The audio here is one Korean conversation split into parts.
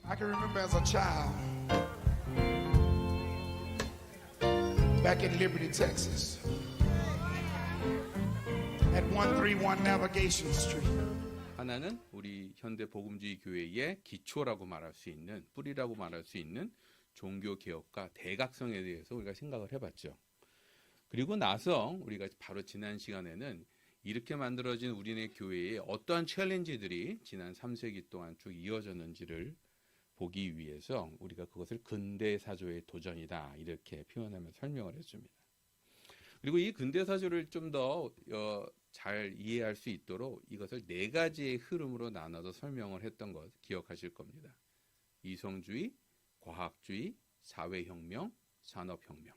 I can remember as a child back in Liberty, Texas, at 131 Navigation Street. 하나는 우리 현대 복음주의 교회의 기초라고 말할 수 있는, 뿌리라고 말할 수 있는 종교 개혁과 대각성에 대해서 우리가 생각을 해봤죠. 그리고 나서 우리가 바로 지난 시간에는 이렇게 만들어진 우리네 교회에 어떠한 챌린지들이 지난 3세기 동안 쭉 이어졌는지를 보기 위해서 우리가 그것을 근대사조의 도전이다 이렇게 표현하며 설명을 했습니다. 그리고 이 근대사조를 좀 더 잘 이해할 수 있도록 이것을 네 가지의 흐름으로 나눠서 설명을 했던 것 기억하실 겁니다. 이성주의, 과학주의, 사회혁명, 산업혁명.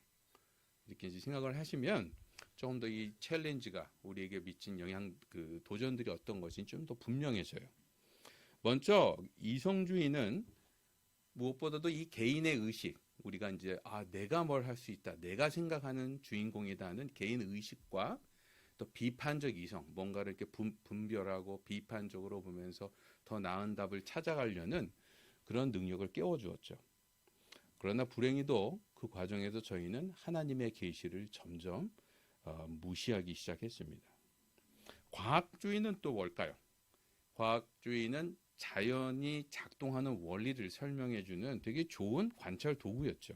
이렇게 이제 생각을 하시면 조금 더 이 챌린지가 우리에게 미친 영향, 그 도전들이 어떤 것인지 좀 더 분명해져요. 먼저 이성주의는 무엇보다도 이 개인의 의식, 우리가 이제 내가 뭘 할 수 있다, 내가 생각하는 주인공이다 하는 개인 의식과 또 비판적 이성, 뭔가를 이렇게 분별하고 비판적으로 보면서 더 나은 답을 찾아가려는 그런 능력을 깨워주었죠. 그러나 불행히도 그 과정에서 저희는 하나님의 계시를 점점 무시하기 시작했습니다. 과학주의는 또 뭘까요? 과학주의는 자연이 작동하는 원리를 설명해주는 되게 좋은 관찰 도구였죠.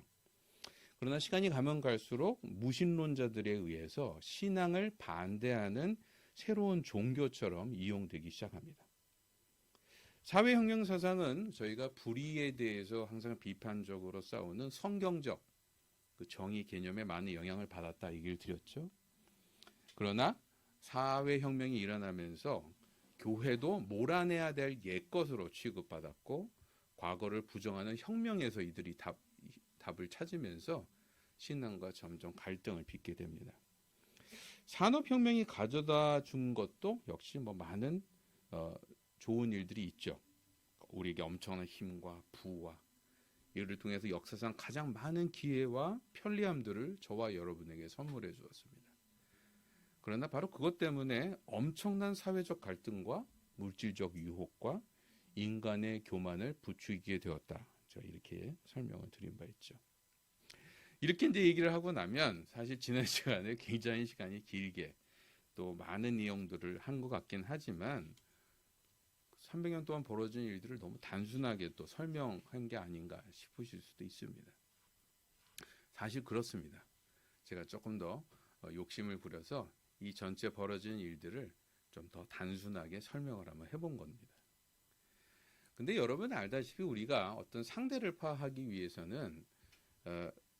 그러나 시간이 가면 갈수록 무신론자들에 의해서 신앙을 반대하는 새로운 종교처럼 이용되기 시작합니다. 사회혁명 사상은 저희가 불의에 대해서 항상 비판적으로 싸우는 성경적 그 정의 개념에 많은 영향을 받았다 얘기를 드렸죠. 그러나 사회혁명이 일어나면서 교회도 몰아내야 될 옛것으로 취급받았고 과거를 부정하는 혁명에서 이들이 답을 찾으면서 신앙과 점점 갈등을 빚게 됩니다. 산업혁명이 가져다 준 것도 역시 많은 좋은 일들이 있죠. 우리에게 엄청난 힘과 부와 이를 통해서 역사상 가장 많은 기회와 편리함들을 저와 여러분에게 선물해 주었습니다. 그러나 바로 그것 때문에 엄청난 사회적 갈등과 물질적 유혹과 인간의 교만을 부추기게 되었다. 제가 이렇게 설명을 드린 바 있죠. 이렇게 이제 얘기를 하고 나면 사실 지난 시간에 굉장히 시간이 길게 또 많은 내용들을 한 것 같긴 하지만 300년 동안 벌어진 일들을 너무 단순하게 또 설명한 게 아닌가 싶으실 수도 있습니다. 사실 그렇습니다. 제가 조금 더 욕심을 부려서 이 전체 벌어진 일들을 좀 더 단순하게 설명을 한번 해본 겁니다. 근데 여러분 알다시피 우리가 어떤 상대를 파악하기 위해서는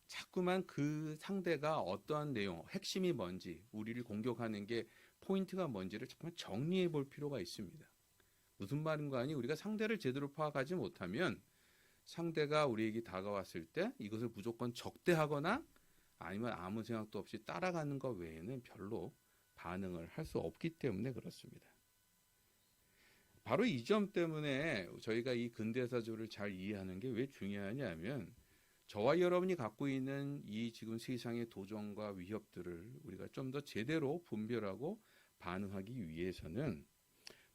자꾸만 그 상대가 어떠한 내용, 핵심이 뭔지, 우리를 공격하는 게 포인트가 뭔지를 자꾸만 정리해 볼 필요가 있습니다. 무슨 말인가 하니 우리가 상대를 제대로 파악하지 못하면 상대가 우리에게 다가왔을 때 이것을 무조건 적대하거나 아니면 아무 생각도 없이 따라가는 것 외에는 별로 반응을 할 수 없기 때문에 그렇습니다. 바로 이 점 때문에 저희가 이 근대사조를 잘 이해하는 게 왜 중요하냐면 저와 여러분이 갖고 있는 이 지금 세상의 도전과 위협들을 우리가 좀 더 제대로 분별하고 반응하기 위해서는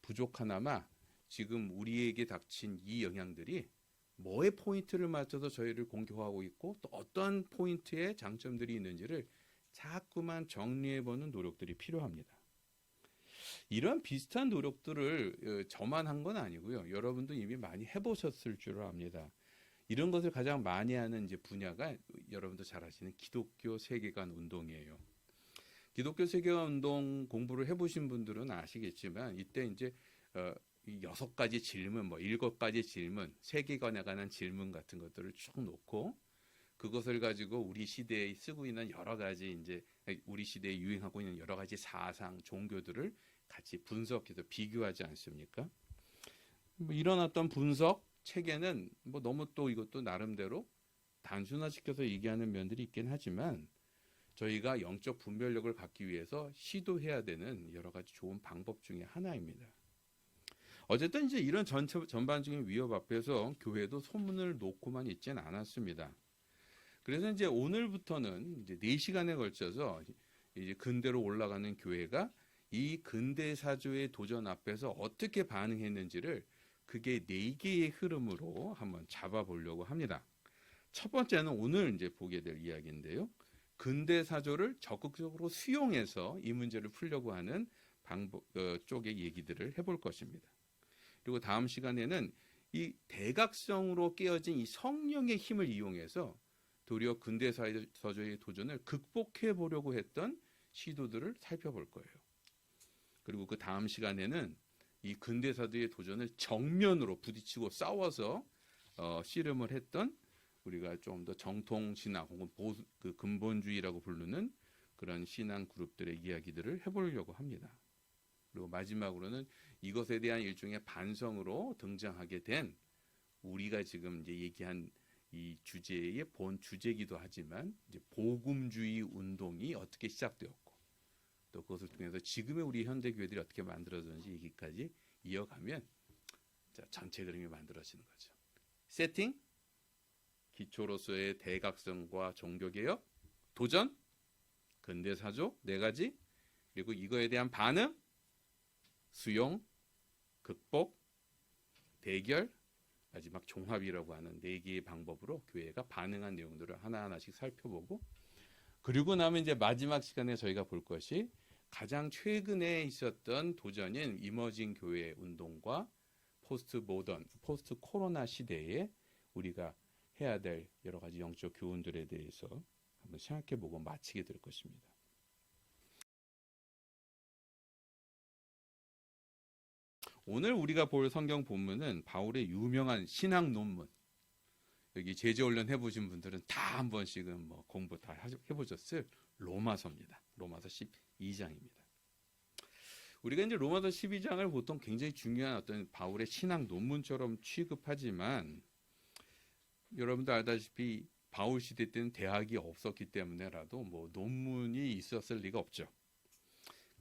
부족하나마 지금 우리에게 닥친 이 영향들이 뭐의 포인트를 맞춰서 저희를 공격하고 있고 또 어떤 포인트에 장점들이 있는지를 자꾸만 정리해보는 노력들이 필요합니다. 이런 비슷한 노력들을 저만 한 건 아니고요. 여러분도 이미 많이 해보셨을 줄 압니다. 이런 것을 가장 많이 하는 이제 분야가 여러분도 잘 아시는 기독교 세계관 운동이에요. 기독교 세계관 운동 공부를 해보신 분들은 아시겠지만 이때 이제 6가지 질문, 7가지 질문, 세계관에 관한 질문 같은 것들을 쭉 놓고 그것을 가지고 우리 시대에 쓰고 있는 여러 가지 이제 우리 시대에 유행하고 있는 여러 가지 사상, 종교들을 같이 분석해서 비교하지 않습니까? 이런 어떤 분석 체계는 너무 또 이것도 나름대로 단순화시켜서 얘기하는 면들이 있긴 하지만 저희가 영적 분별력을 갖기 위해서 시도해야 되는 여러 가지 좋은 방법 중에 하나입니다. 어쨌든 이제 이런 전반적인 위협 앞에서 교회도 소문을 놓고만 있지는 않았습니다. 그래서 이제 오늘부터는 이제 4시간에 걸쳐서 이제 근대로 올라가는 교회가 이 근대 사조의 도전 앞에서 어떻게 반응했는지를 그게 4개의 흐름으로 한번 잡아보려고 합니다. 첫 번째는 오늘 이제 보게 될 이야기인데요. 근대 사조를 적극적으로 수용해서 이 문제를 풀려고 하는 방법 쪽의 얘기들을 해볼 것입니다. 그리고 다음 시간에는 이 대각성으로 깨어진 이 성령의 힘을 이용해서 도리어 근대 사조의 도전을 극복해 보려고 했던 시도들을 살펴볼 거예요. 그리고 그 다음 시간에는 이 근대 사조의 도전을 정면으로 부딪히고 싸워서 씨름을 했던 우리가 좀 더 정통 신앙 혹은 그 근본주의라고 부르는 그런 신앙 그룹들의 이야기들을 해보려고 합니다. 그리고 마지막으로는 이것에 대한 일종의 반성으로 등장하게 된 우리가 지금 이제 얘기한 이 주제의 본 주제이기도 하지만 이제 복음주의 운동이 어떻게 시작되었고 또 그것을 통해서 지금의 우리 현대 교회들이 어떻게 만들어졌는지 얘기까지 이어가면 자, 전체 그림이 만들어지는 거죠. 세팅, 기초로서의 대각성과 종교개혁, 도전, 근대사조 4가지, 그리고 이거에 대한 반응, 수용, 극복, 대결, 마지막 종합이라고 하는 4개의 방법으로 교회가 반응한 내용들을 하나하나씩 살펴보고 그리고 나면 이제 마지막 시간에 저희가 볼 것이 가장 최근에 있었던 도전인 이머징 교회 운동과 포스트 모던, 포스트 코로나 시대에 우리가 해야 될 여러 가지 영적 교훈들에 대해서 한번 생각해보고 마치게 될 것입니다. 오늘 우리가 볼 성경 본문은 바울의 유명한 신학 논문. 여기 제자훈련 해보신 분들은 다 한 번씩은 뭐 공부 다 해보셨을 로마서입니다. 로마서 12장입니다. 우리가 이제 로마서 12장을 보통 굉장히 중요한 어떤 바울의 신학 논문처럼 취급하지만 여러분도 알다시피 바울 시대 때는 대학이 없었기 때문에라도 뭐 논문이 있었을 리가 없죠.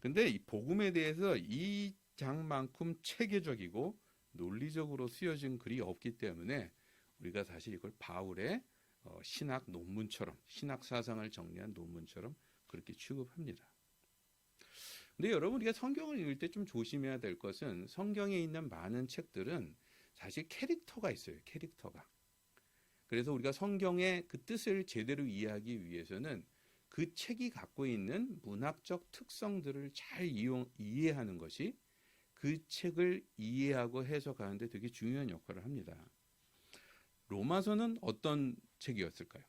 근데 이 복음에 대해서 이 장만큼 체계적이고 논리적으로 쓰여진 글이 없기 때문에 우리가 사실 이걸 바울의 신학 논문처럼 신학 사상을 정리한 논문처럼 그렇게 취급합니다. 근데 여러분 우리가 성경을 읽을 때 좀 조심해야 될 것은 성경에 있는 많은 책들은 사실 캐릭터가 있어요. 캐릭터가. 그래서 우리가 성경의 그 뜻을 제대로 이해하기 위해서는 그 책이 갖고 있는 문학적 특성들을 잘 이해하는 것이 그 책을 이해하고 해석하는데 되게 중요한 역할을 합니다. 로마서는 어떤 책이었을까요?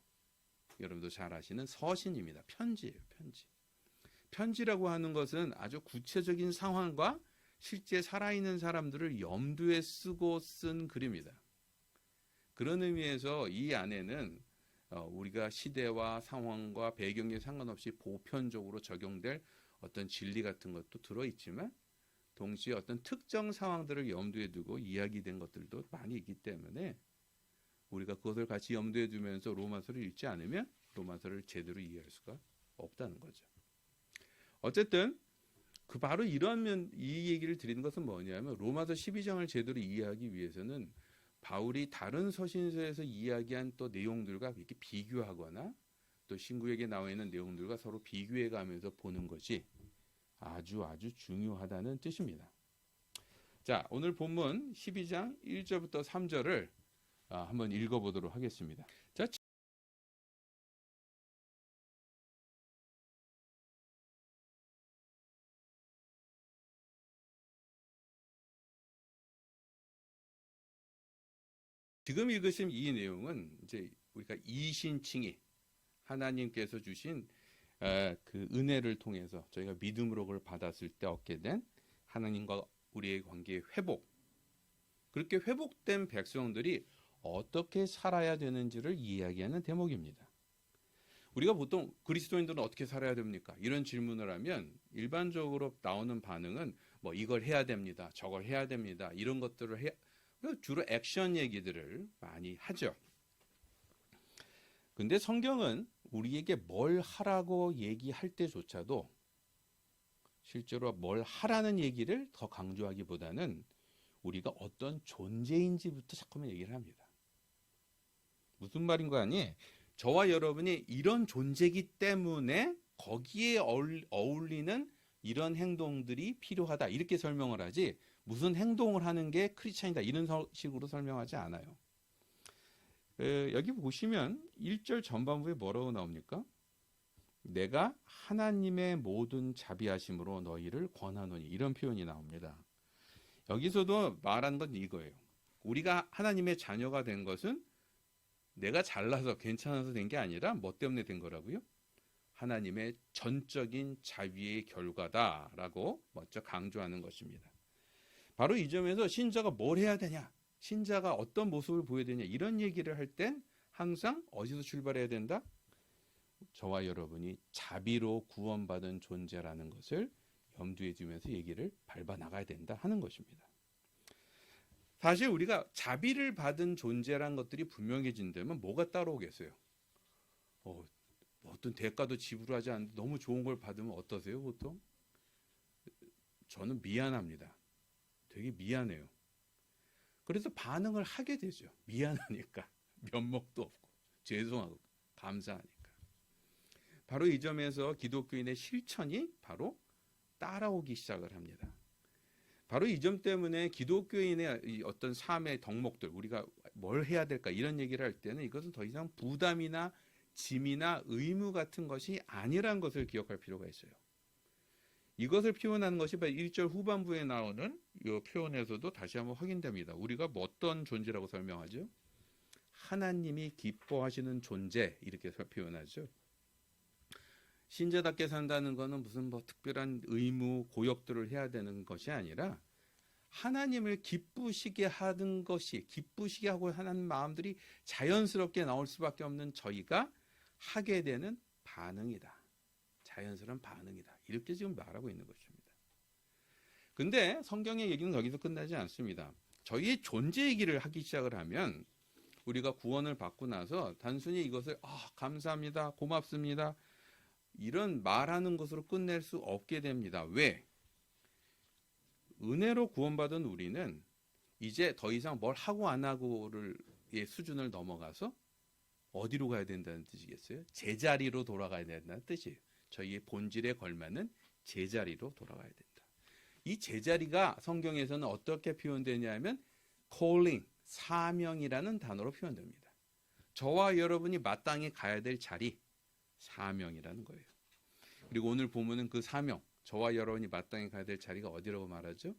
여러분도 잘 아시는 서신입니다. 편지예요. 편지. 편지라고 하는 것은 아주 구체적인 상황과 실제 살아있는 사람들을 염두에 쓰고 쓴 글입니다. 그런 의미에서 이 안에는 우리가 시대와 상황과 배경에 상관없이 보편적으로 적용될 어떤 진리 같은 것도 들어있지만 동시에 어떤 특정 상황들을 염두에 두고 이야기된 것들도 많이 있기 때문에 우리가 그것을 같이 염두에 두면서 로마서를 읽지 않으면 로마서를 제대로 이해할 수가 없다는 거죠. 어쨌든 바로 이 얘기를 드리는 것은 뭐냐면 로마서 12장을 제대로 이해하기 위해서는 바울이 다른 서신서에서 이야기한 또 내용들과 이렇게 비교하거나 또 신구약에 나와 있는 내용들과 서로 비교해 가면서 보는 것이 아주 중요하다는 뜻입니다. 자, 오늘 본문 12장 1절부터 3절을 한번 읽어보도록 하겠습니다. 자, 지금 읽으신 이 내용은 이제 우리가 이신칭의 하나님께서 주신 그 은혜를 통해서 저희가 믿음으로 그걸 받았을 때 얻게 된 하나님과 우리의 관계의 회복, 그렇게 회복된 백성들이 어떻게 살아야 되는지를 이야기하는 대목입니다. 우리가 보통 그리스도인들은 어떻게 살아야 됩니까? 이런 질문을 하면 일반적으로 나오는 반응은 뭐 이걸 해야 됩니다, 저걸 해야 됩니다, 이런 것들을 주로 액션 얘기들을 많이 하죠. 근데 성경은 우리에게 뭘 하라고 얘기할 때조차도 실제로 뭘 하라는 얘기를 더 강조하기보다는 우리가 어떤 존재인지부터 자꾸만 얘기를 합니다. 무슨 말인 거 아니? 저와 여러분이 이런 존재이기 때문에 거기에 어울리는 이런 행동들이 필요하다 이렇게 설명을 하지 무슨 행동을 하는 게 크리스찬이다 이런 식으로 설명하지 않아요. 여기 보시면 1절 전반부에 뭐라고 나옵니까? 내가 하나님의 모든 자비하심으로 너희를 권하노니 이런 표현이 나옵니다. 여기서도 말하는 건 이거예요. 우리가 하나님의 자녀가 된 것은 내가 잘나서 괜찮아서 된 게 아니라 뭐 때문에 된 거라고요? 하나님의 전적인 자비의 결과다라고 먼저 강조하는 것입니다. 바로 이 점에서 신자가 뭘 해야 되냐? 신자가 어떤 모습을 보여야 되냐? 이런 얘기를 할 땐 항상 어디서 출발해야 된다? 저와 여러분이 자비로 구원받은 존재라는 것을 염두에 두면서 얘기를 밟아 나가야 된다 하는 것입니다. 사실 우리가 자비를 받은 존재란 것들이 분명해진다면 뭐가 따라오겠어요? 어떤 대가도 지불하지 않는데 너무 좋은 걸 받으면 어떠세요 보통? 저는 미안합니다. 되게 미안해요. 그래서 반응을 하게 되죠. 미안하니까. 면목도 없고 죄송하고 감사하니까. 바로 이 점에서 기독교인의 실천이 바로 따라오기 시작을 합니다. 바로 이 점 때문에 기독교인의 어떤 삶의 덕목들, 우리가 뭘 해야 될까 이런 얘기를 할 때는 이것은 더 이상 부담이나 짐이나 의무 같은 것이 아니라는 것을 기억할 필요가 있어요. 이것을 표현하는 것이 1절 후반부에 나오는 이 표현에서도 다시 한번 확인됩니다. 우리가 뭐 어떤 존재라고 설명하죠? 하나님이 기뻐하시는 존재 이렇게 표현하죠. 신자답게 산다는 것은 무슨 뭐 특별한 의무, 고역들을 해야 되는 것이 아니라 하나님을 기쁘시게 하는 것이, 기쁘시게 하고 하는 마음들이 자연스럽게 나올 수밖에 없는 저희가 하게 되는 반응이다. 자연스러운 반응이다. 이렇게 지금 말하고 있는 것입니다. 근데 성경의 얘기는 여기서 끝나지 않습니다. 저희의 존재 얘기를 하기 시작을 하면 우리가 구원을 받고 나서 단순히 이것을 감사합니다. 고맙습니다. 이런 말하는 것으로 끝낼 수 없게 됩니다. 왜? 은혜로 구원받은 우리는 이제 더 이상 뭘 하고 안 하고의 수준을 넘어가서 어디로 가야 된다는 뜻이겠어요? 제자리로 돌아가야 된다는 뜻이에요. 저희의 본질에 걸맞는 제자리로 돌아가야 된다. 이 제자리가 성경에서는 어떻게 표현되냐면 calling, 사명이라는 단어로 표현됩니다. 저와 여러분이 마땅히 가야 될 자리, 사명이라는 거예요. 그리고 오늘 보면은 그 사명, 저와 여러분이 마땅히 가야 될 자리가 어디라고 말하죠?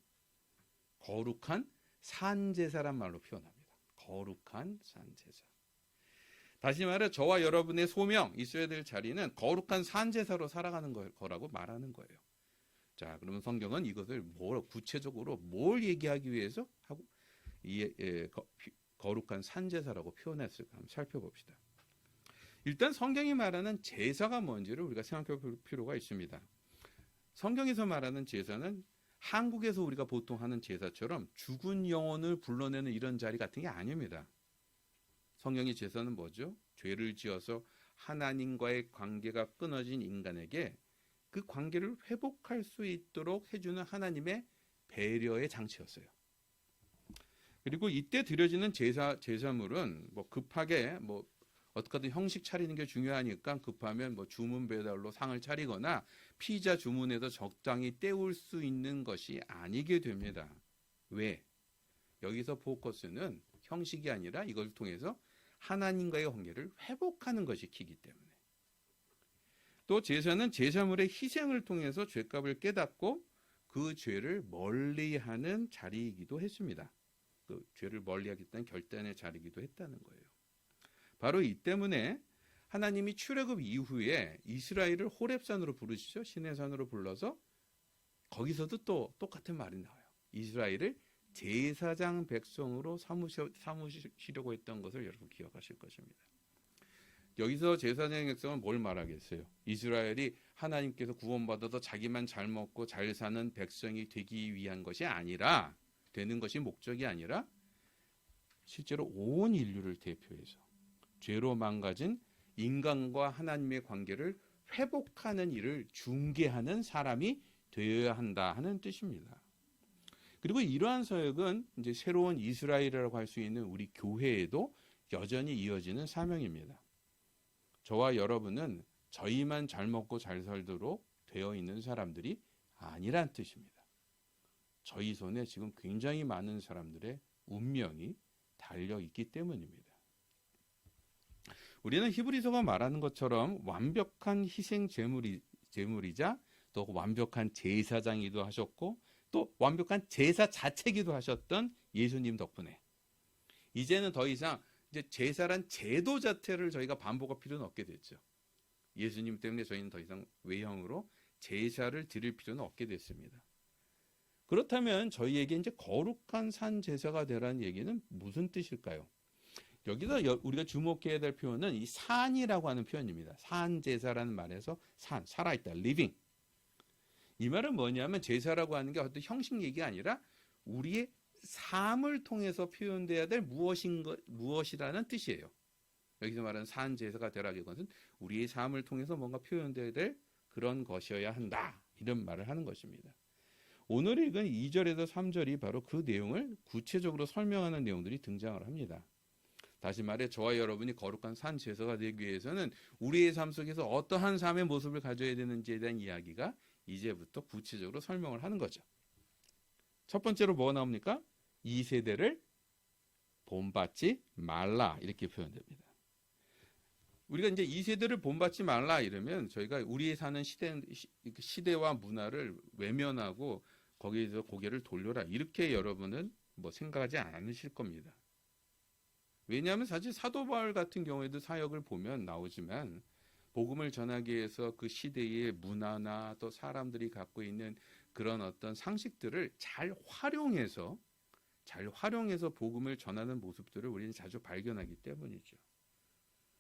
거룩한 산제사란 말로 표현합니다. 거룩한 산제사. 다시 말해 저와 여러분의 소명, 있어야 될 자리는 거룩한 산제사로 살아가는 거라고 말하는 거예요. 자, 그러면 성경은 이것을 구체적으로 뭘 얘기하기 위해서 하고 거룩한 산제사라고 표현했을까 한번 살펴봅시다. 일단 성경이 말하는 제사가 뭔지를 우리가 생각해 볼 필요가 있습니다. 성경에서 말하는 제사는 한국에서 우리가 보통 하는 제사처럼 죽은 영혼을 불러내는 이런 자리 같은 게 아닙니다. 성경의 제사는 뭐죠? 죄를 지어서 하나님과의 관계가 끊어진 인간에게 그 관계를 회복할 수 있도록 해주는 하나님의 배려의 장치였어요. 그리고 이때 드려지는 제사물은 급하게 어떻게든 형식 차리는 게 중요하니까 급하면 주문 배달로 상을 차리거나 피자 주문해서 적당히 때울 수 있는 것이 아니게 됩니다. 왜? 여기서 포커스는 형식이 아니라 이걸 통해서 하나님과의 관계를 회복하는 것이 키기 때문에. 또 제사는 제사물의 희생을 통해서 죄값을 깨닫고 그 죄를 멀리하는 자리이기도 했습니다. 그 죄를 멀리하겠다는 결단의 자리이기도 했다는 거예요. 바로 이 때문에 하나님이 출애굽 이후에 이스라엘을 호렙산으로 부르시죠. 시내산으로 불러서 거기서도 또 똑같은 말이 나와요. 이스라엘을 제사장 백성으로 삼으시려고 했던 것을 여러분 기억하실 것입니다. 여기서 제사장 백성은 뭘 말하겠어요? 이스라엘이 하나님께서 구원받아서 자기만 잘 먹고 잘 사는 백성이 되기 위한 것이 아니라, 되는 것이 목적이 아니라 실제로 온 인류를 대표해서 죄로 망가진 인간과 하나님의 관계를 회복하는 일을 중개하는 사람이 되어야 한다 하는 뜻입니다. 그리고 이러한 사역은 이제 새로운 이스라엘이라고 할 수 있는 우리 교회에도 여전히 이어지는 사명입니다. 저와 여러분은 저희만 잘 먹고 잘 살도록 되어 있는 사람들이 아니란 뜻입니다. 저희 손에 지금 굉장히 많은 사람들의 운명이 달려 있기 때문입니다. 우리는 히브리서가 말하는 것처럼 완벽한 희생 제물이자 또 완벽한 제사장이기도 하셨고 또 완벽한 제사 자체기도 하셨던 예수님 덕분에 이제는 더 이상 이제 제사란 제도 자체를 저희가 반복할 필요는 없게 됐죠. 예수님 때문에 저희는 더 이상 외형으로 제사를 드릴 필요는 없게 됐습니다. 그렇다면 저희에게 이제 거룩한 산 제사가 되라는 얘기는 무슨 뜻일까요? 여기서 우리가 주목해야 될 표현은 이 산이라고 하는 표현입니다. 산 제사라는 말에서 산, 살아있다, living. 이 말은 뭐냐면 제사라고 하는 게 어떤 형식 얘기가 아니라 우리의 삶을 통해서 표현돼야 될 무엇이라는 뜻이에요. 여기서 말하는 산 제사가 되라는 것은 우리의 삶을 통해서 뭔가 표현돼야 될 그런 것이어야 한다. 이런 말을 하는 것입니다. 오늘 읽은 2절에서 3절이 바로 그 내용을 구체적으로 설명하는 내용들이 등장을 합니다. 다시 말해 저와 여러분이 거룩한 산 제사가 되기 위해서는 우리의 삶 속에서 어떠한 삶의 모습을 가져야 되는지에 대한 이야기가 이제부터 구체적으로 설명을 하는 거죠. 첫 번째로 뭐가 나옵니까? 이 세대를 본받지 말라 이렇게 표현됩니다. 우리가 이제 이 세대를 본받지 말라 이러면 저희가 우리 사는 시대와 문화를 외면하고 거기에서 고개를 돌려라 이렇게 여러분은 뭐 생각하지 않으실 겁니다. 왜냐하면 사실 사도 바울 같은 경우에도 사역을 보면 나오지만 복음을 전하기 위해서 그 시대의 문화나 또 사람들이 갖고 있는 그런 어떤 상식들을 잘 활용해서 복음을 전하는 모습들을 우리는 자주 발견하기 때문이죠.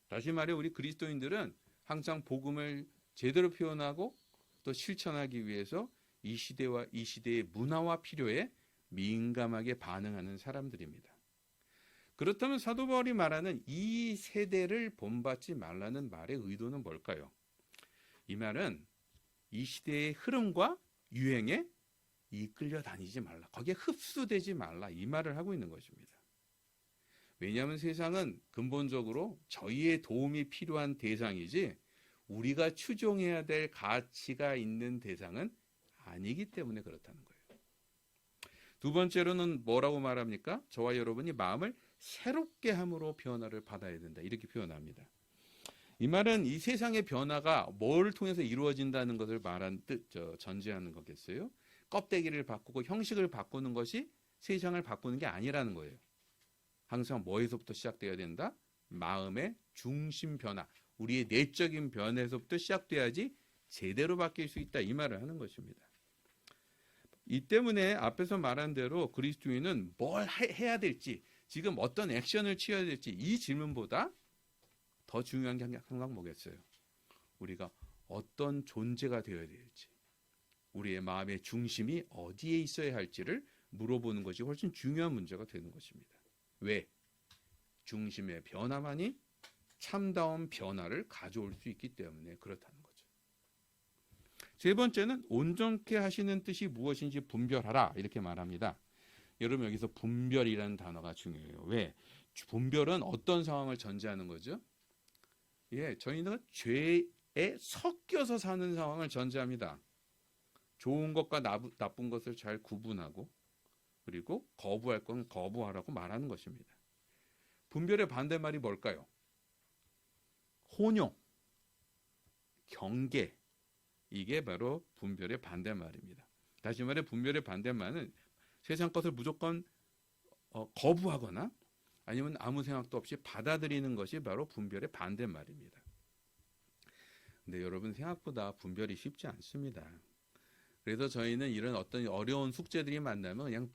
다시 말해 우리 그리스도인들은 항상 복음을 제대로 표현하고 또 실천하기 위해서 이 시대와 이 시대의 문화와 필요에 민감하게 반응하는 사람들입니다. 그렇다면 사도 바울이 말하는 이 세대를 본받지 말라는 말의 의도는 뭘까요? 이 말은 이 시대의 흐름과 유행에 이끌려 다니지 말라. 거기에 흡수되지 말라. 이 말을 하고 있는 것입니다. 왜냐하면 세상은 근본적으로 저희의 도움이 필요한 대상이지 우리가 추종해야 될 가치가 있는 대상은 아니기 때문에 그렇다는 거예요. 두 번째로는 뭐라고 말합니까? 저와 여러분이 마음을 새롭게 함으로 변화를 받아야 된다. 이렇게 표현합니다. 이 말은 이 세상의 변화가 뭘 통해서 이루어진다는 것을 전제하는 거겠어요? 껍데기를 바꾸고 형식을 바꾸는 것이 세상을 바꾸는 게 아니라는 거예요. 항상 뭐에서부터 시작돼야 된다? 마음의 중심 변화, 우리의 내적인 변화에서부터 시작돼야지 제대로 바뀔 수 있다. 이 말을 하는 것입니다. 이 때문에 앞에서 말한 대로 그리스도인은 뭘 해야 될지, 지금 어떤 액션을 취해야 될지 이 질문보다 더 중요한 게 항상 뭐겠어요? 우리가 어떤 존재가 되어야 될지, 우리의 마음의 중심이 어디에 있어야 할지를 물어보는 것이 훨씬 중요한 문제가 되는 것입니다. 왜? 중심의 변화만이 참다운 변화를 가져올 수 있기 때문에 그렇다는 거죠. 세 번째는 온전케 하시는 뜻이 무엇인지 분별하라 이렇게 말합니다. 여러분 여기서 분별이라는 단어가 중요해요. 왜? 분별은 어떤 상황을 전제하는 거죠? 예, 저희는 죄에 섞여서 사는 상황을 전제합니다. 좋은 것과 나쁜 것을 잘 구분하고 그리고 거부할 건 거부하라고 말하는 것입니다. 분별의 반대말이 뭘까요? 혼용, 경계, 이게 바로 분별의 반대말입니다. 다시 말해 분별의 반대말은 세상 것을 무조건 거부하거나 아니면 아무 생각도 없이 받아들이는 것이 바로 분별의 반대말입니다. 근데 여러분 생각보다 분별이 쉽지 않습니다. 그래서 저희는 이런 어떤 어려운 숙제들이 만나면 그냥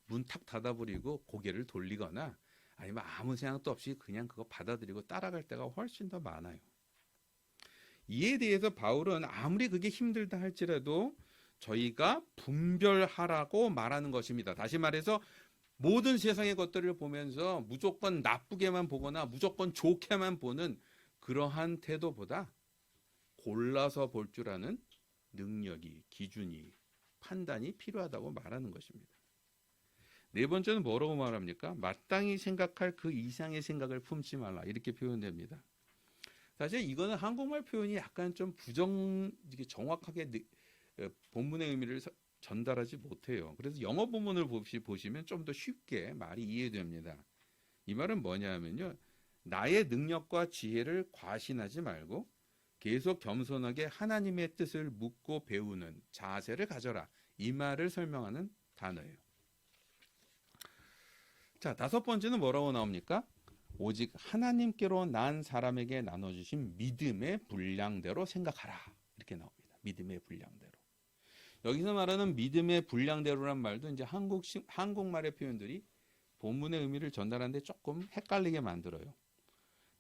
문 탁 닫아버리고 고개를 돌리거나 아니면 아무 생각도 없이 그냥 그거 받아들이고 따라갈 때가 훨씬 더 많아요. 이에 대해서 바울은 아무리 그게 힘들다 할지라도 저희가 분별하라고 말하는 것입니다. 다시 말해서 모든 세상의 것들을 보면서 무조건 나쁘게만 보거나 무조건 좋게만 보는 그러한 태도보다 골라서 볼 줄 아는 능력이, 기준이, 판단이 필요하다고 말하는 것입니다. 네 번째는 뭐라고 말합니까? 마땅히 생각할 그 이상의 생각을 품지 말라 이렇게 표현됩니다. 사실 이거는 한국말 표현이 약간 좀 정확하게 본문의 의미를 전달하지 못해요. 그래서 영어 본문을 보시면 좀 더 쉽게 말이 이해됩니다. 이 말은 뭐냐면요. 나의 능력과 지혜를 과신하지 말고 계속 겸손하게 하나님의 뜻을 묻고 배우는 자세를 가져라. 이 말을 설명하는 단어예요. 자, 5번째는 뭐라고 나옵니까? 오직 하나님께로 난 사람에게 나눠주신 믿음의 분량대로 생각하라. 이렇게 나옵니다. 믿음의 분량대로. 여기서 말하는 믿음의 분량대로란 말도 이제 한국말의 표현들이 본문의 의미를 전달하는데 조금 헷갈리게 만들어요.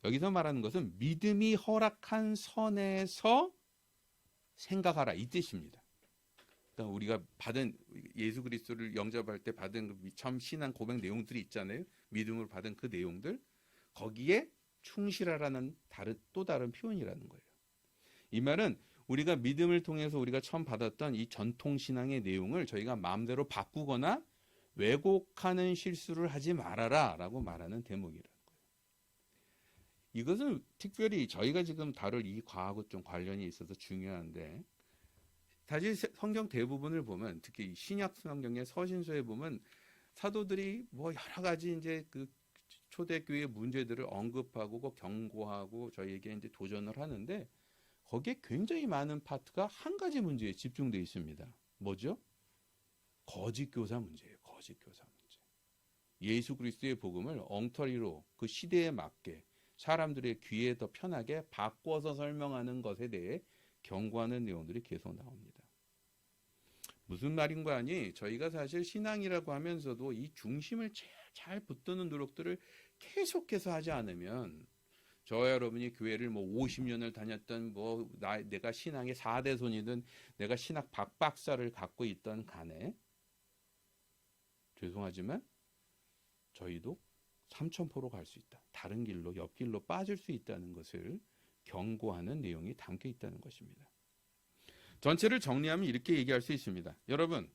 여기서 말하는 것은 믿음이 허락한 선에서 생각하라 이 뜻입니다. 그러니까 우리가 받은 예수 그리스도를 영접할 때 받은 그 참 신앙 고백 내용들이 있잖아요. 믿음으로 받은 그 내용들 거기에 충실하라는 또 다른 표현이라는 거예요. 이 말은 우리가 믿음을 통해서 우리가 처음 받았던 이 전통 신앙의 내용을 저희가 마음대로 바꾸거나 왜곡하는 실수를 하지 말아라라고 말하는 대목이라는 거예요. 이것은 특별히 저희가 지금 다룰 이 과하고 좀 관련이 있어서 중요한데 사실 성경 대부분을 보면 특히 신약 성경의 서신서에 보면 사도들이 뭐 여러 가지 이제 그 초대교회 문제들을 언급하고 경고하고 저희에게 이제 도전을 하는데 거기에 굉장히 많은 파트가 한 가지 문제에 집중되어 있습니다. 뭐죠? 거짓 교사 문제예요. 거짓 교사 문제. 예수 그리스도의 복음을 엉터리로 그 시대에 맞게 사람들의 귀에 더 편하게 바꿔서 설명하는 것에 대해 경고하는 내용들이 계속 나옵니다. 무슨 말인가 하니 저희가 사실 신앙이라고 하면서도 이 중심을 잘 붙드는 노력들을 계속해서 하지 않으면 저와 여러분이 교회를 뭐 50년을 다녔던 내가 신앙의 4대손이든 내가 신학 박박사를 갖고 있던 간에 죄송하지만 저희도 삼천포로 갈 수 있다. 다른 길로 옆길로 빠질 수 있다는 것을 경고하는 내용이 담겨 있다는 것입니다. 전체를 정리하면 이렇게 얘기할 수 있습니다. 여러분,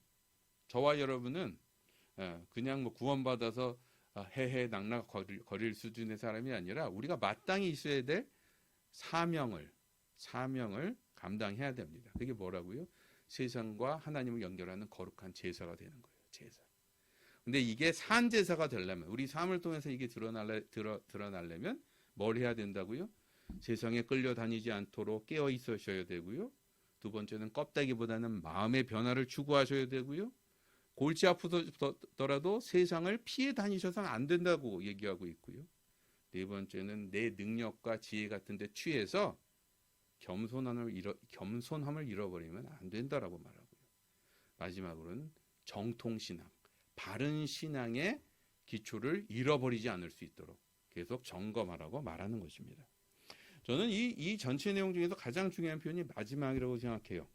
저와 여러분은 그냥 뭐 구원받아서 해해 낙낙 거릴 수준의 사람이 아니라 우리가 마땅히 있어야 될 사명을 감당해야 됩니다. 그게 뭐라고요? 세상과 하나님을 연결하는 거룩한 제사가 되는 거예요. 제사. 근데 이게 산 제사가 되려면 우리 삶을 통해서 이게 드러나려면 뭘 해야 된다고요? 세상에 끌려다니지 않도록 깨어 있으셔야 되고요. 두 번째는 껍데기보다는 마음의 변화를 추구하셔야 되고요. 골치 아프더라도 세상을 피해 다니셔서는 안 된다고 얘기하고 있고요. 네 번째는 내 능력과 지혜 같은 데 취해서 겸손함을 잃어버리면 안 된다라고 말하고요. 마지막으로는 정통신앙, 바른 신앙의 기초를 잃어버리지 않을 수 있도록 계속 점검하라고 말하는 것입니다. 저는 이 전체 내용 중에서 가장 중요한 표현이 마지막이라고 생각해요.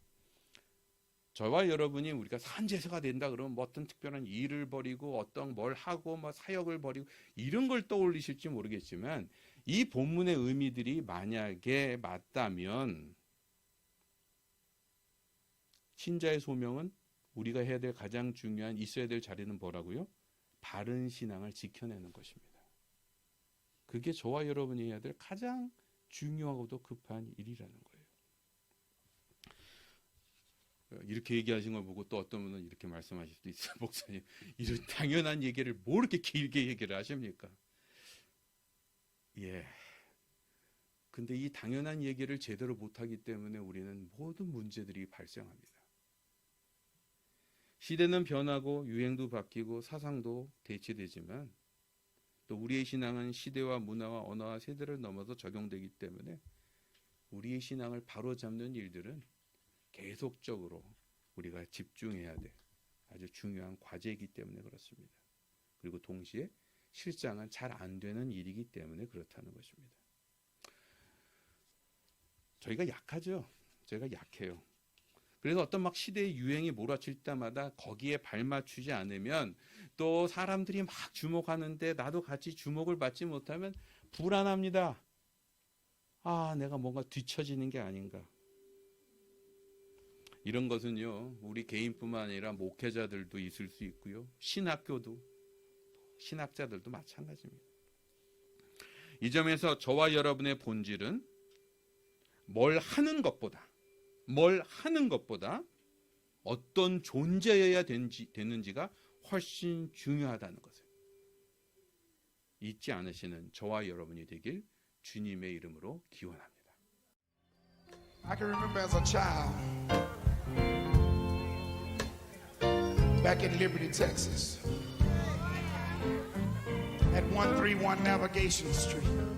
저와 여러분이 우리가 산제사가 된다 그러면 뭐 어떤 특별한 일을 벌이고 어떤 뭘 하고 뭐 사역을 벌이고 이런 걸 떠올리실지 모르겠지만 이 본문의 의미들이 만약에 맞다면 신자의 소명은 우리가 해야 될 가장 중요한 있어야 될 자리는 뭐라고요? 바른 신앙을 지켜내는 것입니다. 그게 저와 여러분이 해야 될 가장 중요하고도 급한 일이라는 거예요. 이렇게 얘기하신 걸 보고 또 어떤 분은 이렇게 말씀하실 수도 있어요. 목사님, 이런 당연한 얘기를 뭐 이렇게 길게 얘기를 하십니까? 예. 근데 이 당연한 얘기를 제대로 못하기 때문에 우리는 모든 문제들이 발생합니다. 시대는 변하고 유행도 바뀌고 사상도 대치되지만 또 우리의 신앙은 시대와 문화와 언어와 세대를 넘어서 적용되기 때문에 우리의 신앙을 바로잡는 일들은 계속적으로 우리가 집중해야 될 아주 중요한 과제이기 때문에 그렇습니다. 그리고 동시에 실상은 잘 안 되는 일이기 때문에 그렇다는 것입니다. 저희가 약하죠. 저희가 약해요. 그래서 어떤 막 시대의 유행이 몰아칠 때마다 거기에 발맞추지 않으면 또 사람들이 막 주목하는데 나도 같이 주목을 받지 못하면 불안합니다. 아, 내가 뭔가 뒤처지는 게 아닌가. 이런 것은요, 우리 개인뿐만 아니라 목회자들도 있을 수 있고요. 신학교도, 신학자들도 마찬가지입니다. 이 점에서 저와 여러분의 본질은 뭘 하는 것보다 어떤 존재여야 되는지가 훨씬 중요하다는 것을 잊지 않으시는 저와 여러분이 되길 주님의 이름으로 기원합니다. I can remember as a child back in Liberty, Texas, at 131 Navigation Street.